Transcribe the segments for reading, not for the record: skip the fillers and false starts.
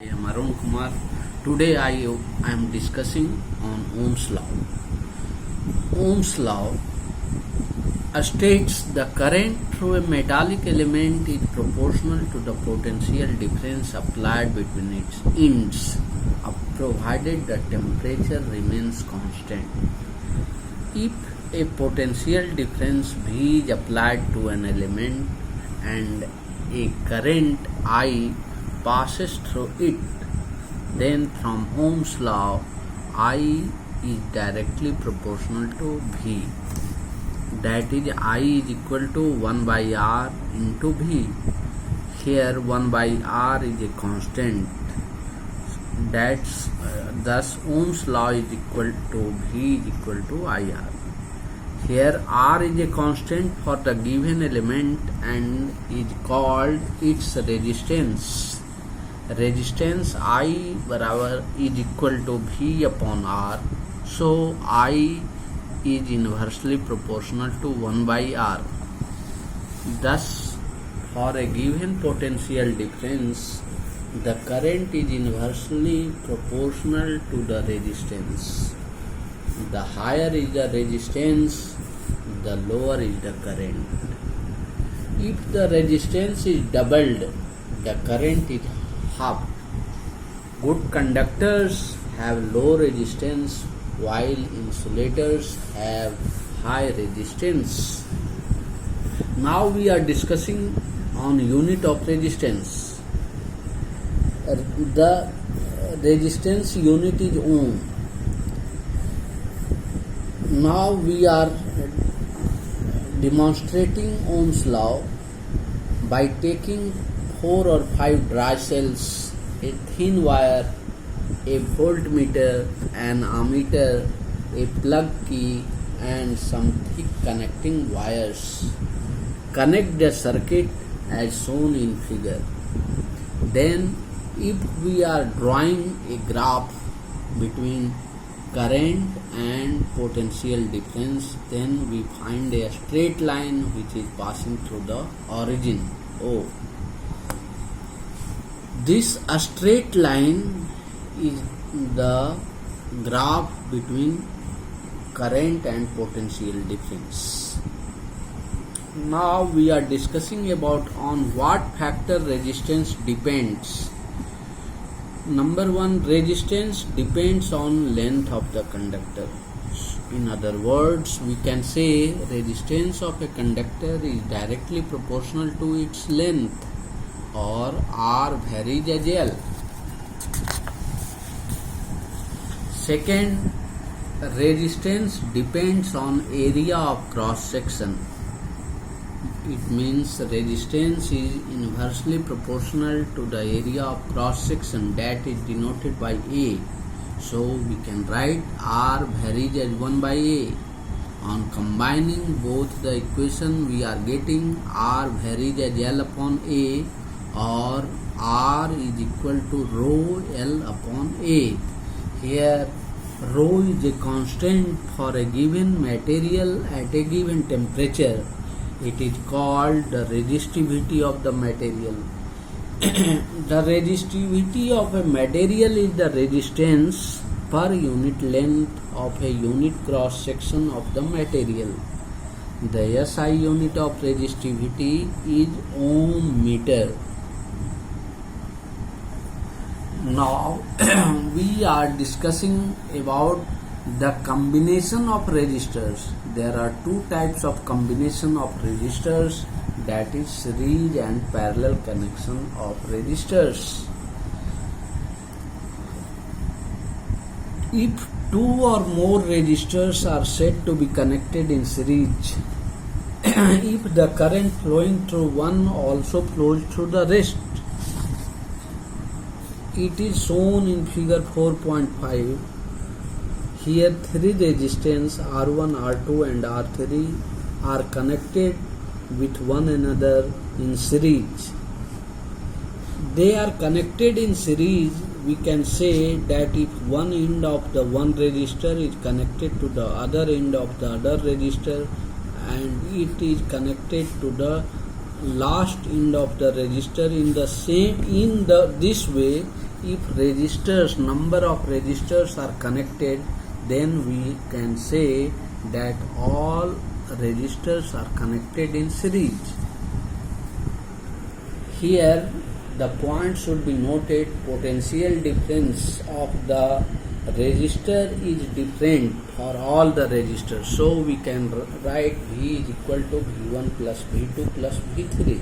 I am Arun Kumar. Today I am discussing on Ohm's law. Ohm's law states the current through a metallic element is proportional to the potential difference applied between its ends, provided the temperature remains constant. If a potential difference V is applied to an element and a current I passes through it, then from Ohm's law, I is directly proportional to V. That is, I is equal to 1 by R into V. Here 1 by R is a constant. Thus Ohm's law is equal to V is equal to IR. Here R is a constant for the given element and is called its resistance. Resistance I बराबर is equal to V upon R. So I is inversely proportional to 1 by R. Thus, for a given potential difference, the current is inversely proportional to the resistance. The higher is the resistance, the lower is the current. If the resistance is doubled, the current is half. Good conductors have low resistance while insulators have high resistance. Now we are discussing on unit of resistance. The resistance unit is ohm. Now we are demonstrating Ohm's law by taking 4 or 5 dry cells, a thin wire, a voltmeter, an ammeter, a plug key and some thick connecting wires. Connect the circuit as shown in figure. Then if we are drawing a graph between current and potential difference, then we find a straight line which is passing through the origin O. This straight line is the graph between current and potential difference. Now we are discussing about on what factor resistance depends. Number 1, resistance depends on length of the conductor. In other words, we can say resistance of a conductor is directly proportional to its length, or R varies as L. Second, resistance depends on area of cross section. It means resistance is inversely proportional to the area of cross section, that is denoted by A. So we can write R varies as 1 by A. On combining both the equation, we are getting R varies as L upon A, or R is equal to rho L upon A. Here rho is a constant for a given material at a given temperature. It is called the resistivity of the material. The resistivity of a material is the resistance per unit length of a unit cross section of the material. The SI unit of resistivity is ohm meter. Now we are discussing about the combination of resistors. There are 2 types of combination of resistors, that is series and parallel connection of resistors. If 2 or more resistors are said to be connected in series, if the current flowing through one also flows through the rest, it is shown in figure 4.5. Here 3 resistance R1, R2 and R3 are connected with one another in series. They are connected in series. We can say that if one end of the one resistor is connected to the other end of the other resistor and it is connected to the last end of the resistor in this way, if registers, number of registers are connected, then we can say that all registers are connected in series. Here the point should be noted, potential difference of the register is different for all the registers. So we can write V is equal to V1 plus V2 plus V3.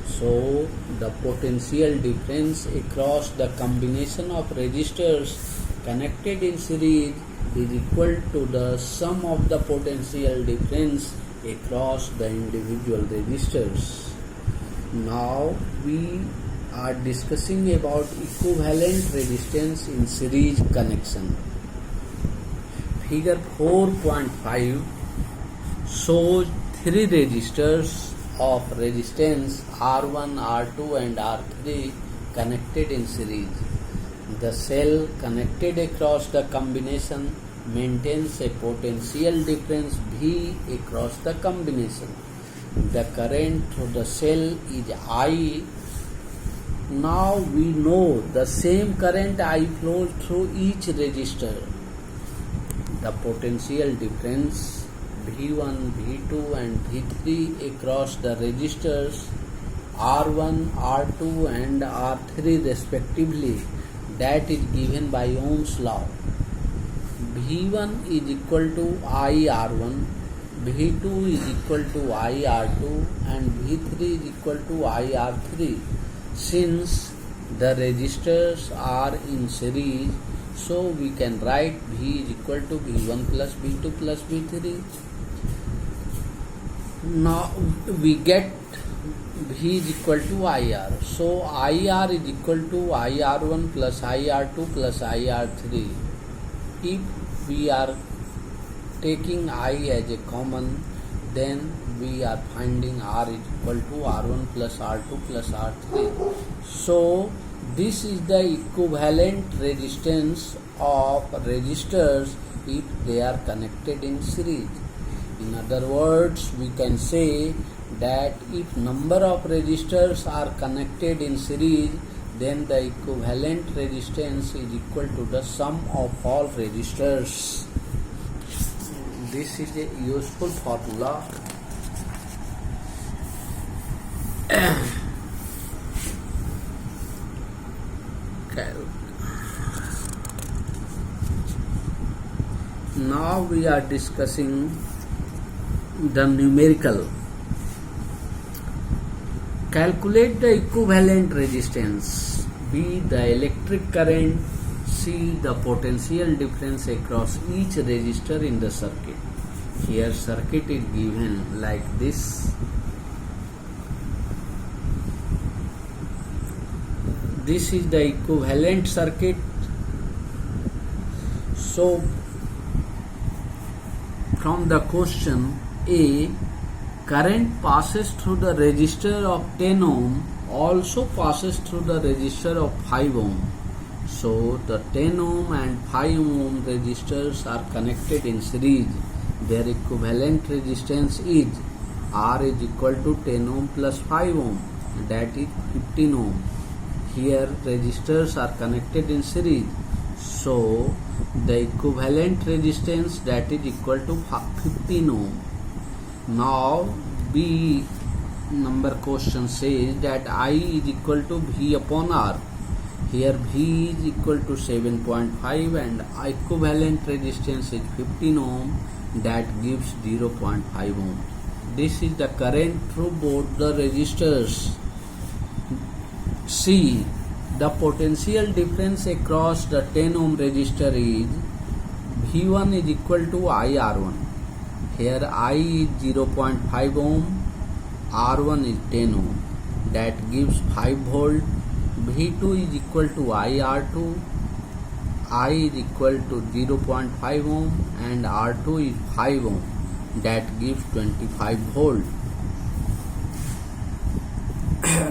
So the potential difference across the combination of registers connected in series is equal to the sum of the potential difference across the individual registers. Now we are discussing about equivalent resistance in series connection. Figure 4.5 shows three registers of resistance R1, R2 and R3 connected in series. The cell connected across the combination maintains a potential difference V across the combination. The current through the cell is I. Now we know the same current I flows through each resistor. The potential difference V1, V2 and V3 across the resistors R1, R2 and R3 respectively, that is given by Ohm's law. V1 is equal to IR1, V2 is equal to IR2 and V3 is equal to IR3. Since the resistors are in series, so we can write V is equal to V1 plus V2 plus V3. Now we get V is equal to IR. So IR is equal to IR1 plus IR2 plus IR3. If we are taking I as a common, then we are finding R is equal to R1 plus R2 plus R3. So this is the equivalent resistance of resistors if they are connected in series. In other words, we can say that if number of resistors are connected in series, then the equivalent resistance is equal to the sum of all resistors. This is a useful formula. Now we are discussing the numerical. Calculate the equivalent resistance. B, the electric current. C, the potential difference across each resistor in the circuit. Here circuit is given like this. This is the equivalent circuit. So from the question A, current passes through the resistor of 10 ohm also passes through the resistor of 5 ohm. So the 10 ohm and 5 ohm resistors are connected in series. Their equivalent resistance is R is equal to 10 ohm plus 5 ohm, that is 15 ohm. Here resistors are connected in series. So the equivalent resistance, that is equal to 15 ohm. Now B number question says that I is equal to V upon R. Here V is equal to 7.5 and equivalent resistance is 15 ohm, that gives 0.5 ohm. This is the current through both the resistors. C, the potential difference across the 10 ohm resistor is V1 is equal to IR1. Here I is 0.5 ohm, R1 is 10 ohm, that gives 5 volt. V2 is equal to IR2, I is equal to 0.5 ohm and R2 is 5 ohm, that gives 25 volt.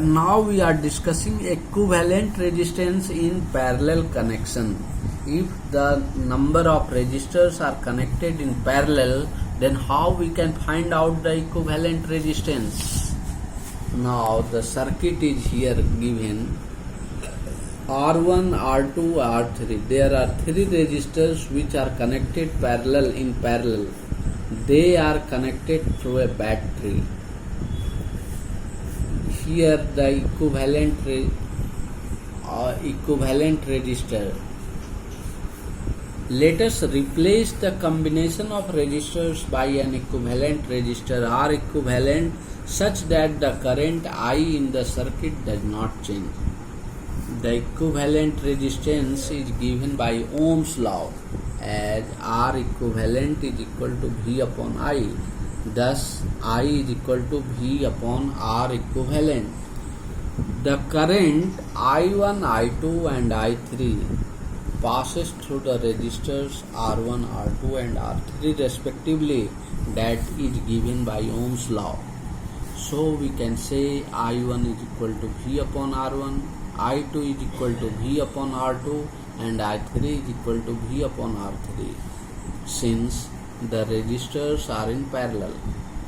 Now we are discussing equivalent resistance in parallel connection. If the number of resistors are connected in parallel, then how we can find out the equivalent resistance? Now the circuit is here given. R1, R2, R3. There are three resistors which are connected in parallel. They are connected through a battery. Here the equivalent resistor. Let us replace the combination of resistors by an equivalent resistor R equivalent such that the current I in the circuit does not change. The equivalent resistance is given by Ohm's law as R equivalent is equal to V upon I. Thus, I is equal to V upon R equivalent. The current I1, I2 and I3 passes through the resistors R1, R2 and R3 respectively, that is given by Ohm's law. So we can say I1 is equal to V upon R1, I2 is equal to V upon R2 and I3 is equal to V upon R3, since the resistors are in parallel.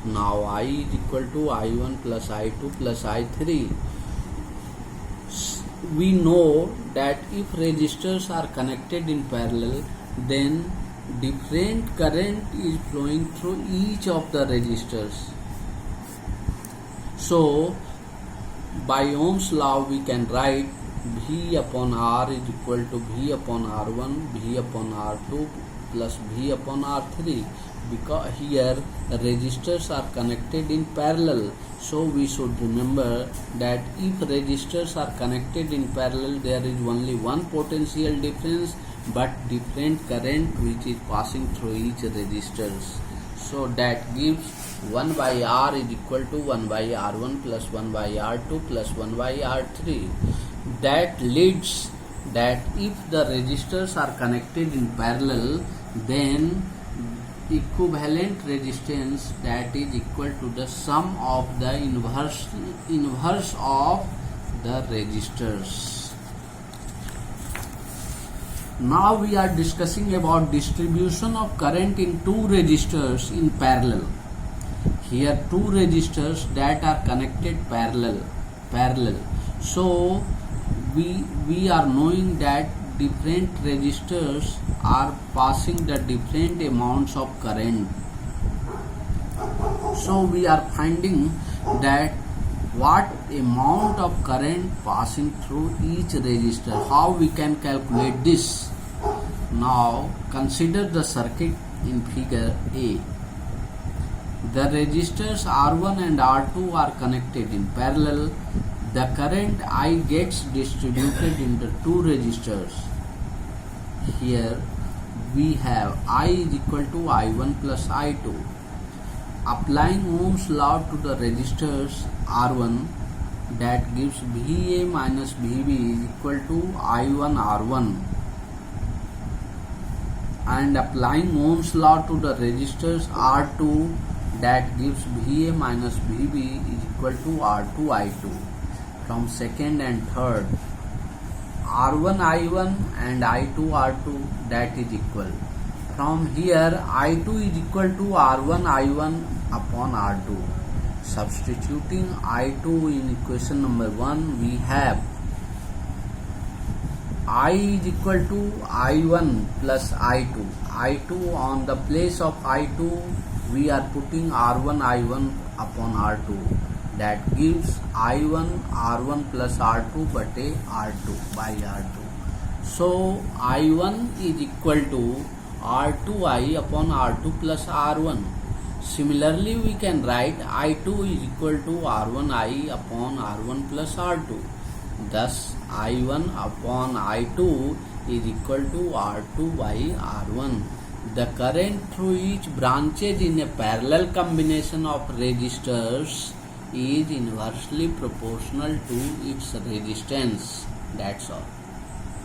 Now I is equal to I1 plus I2 plus I3. We know that if resistors are connected in parallel, then different current is flowing through each of the resistors. So by Ohm's law we can write V upon R is equal to V upon R1, V upon R2 plus V upon R3, because here resistors are connected in parallel. So we should remember that if resistors are connected in parallel, there is only one potential difference but different current which is passing through each resistors. So that gives 1 by R is equal to 1 by R1 plus 1 by R2 plus 1 by R3. That leads that if the resistors are connected in parallel, then equivalent resistance, that is equal to the sum of the inverse of the resistors. Now we are discussing about distribution of current in two resistors in parallel. Here two resistors that are connected parallel. So we are knowing that different resistors are passing the different amounts of current. So we are finding that what amount of current passing through each resistor. How we can calculate this? Now consider the circuit in figure A. The resistors R1 and R2 are connected in parallel. The current I gets distributed into two resistors. Here we have I is equal to I1 plus I2. Applying Ohm's law to the resistors R1, that gives VA minus VB is equal to I1 R1. And applying Ohm's law to the resistors R2, that gives VA minus VB is equal to R2 I2. From second and third, R1 I1 and I2 R2, that is equal. From here I2 is equal to R1 I1 upon R2. Substituting I2 in equation number 1, we have I is equal to I1 plus I2. I2 on the place of I2 we are putting R1 I1 upon R2. That gives I1 R1 plus R2 but a R2 by R2. So I1 is equal to R2I upon R2 plus R1. Similarly, we can write I2 is equal to R1I upon R1 plus R2. Thus, I1 upon I2 is equal to R2 by R1. The current through each branches in a parallel combination of resistors is inversely proportional to its resistance. That's all.